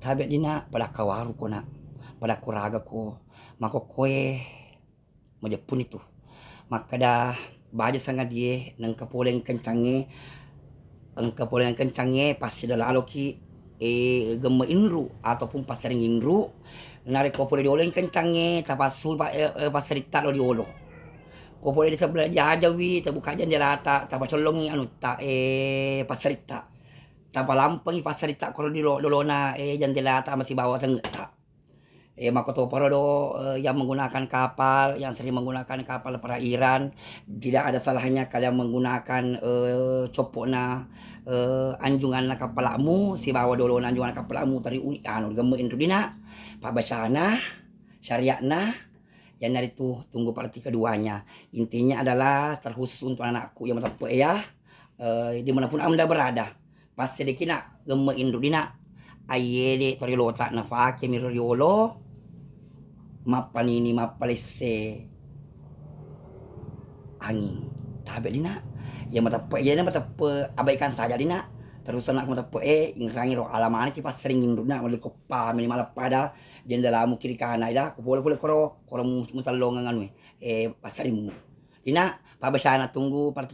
Tabe dina pada kawaru ko na, pada kuraga ko, makokoe majapun itu. Makada baja sanga die nang kapoleng kencange, ang kapoleng kencange pasti dalalo ki gemme inru ataupun pasering inru nare ko pole dioleng kencange tapasu pasrita lo diolo. Ko pole di sebelah jajawi tabuka jan dilata tapacolongi anu ta pasrita. Tapalampangi pasrita ko di dolona jan dilata masih bawa tengta. Makoto Porodo yang menggunakan kapal, yang sering menggunakan kapal perairan, tidak ada salahnya kalian menggunakan copona anjungan kapalamu, si bawa dolo anjungan kapalamu tadi anu gemein tu dina, pabasana, syariatna, yang dari itu tunggu parti keduanya. Intinya adalah terkhusus untuk anakku yang matapu ya, dimanapun anda berada, pasti dikina gemein tu dina, ayede tori lota nafake miroriolo, mapanini mapalese angin tabe dina ya matape ya matape abaikan saja dina terus anak matape ingrangi ro alamane ki pas sering induna wali kopa minimal pada jendela mu kiri kana ida ko boleh boleh koro mutalongan anu pas sering dina pabasana tunggu parti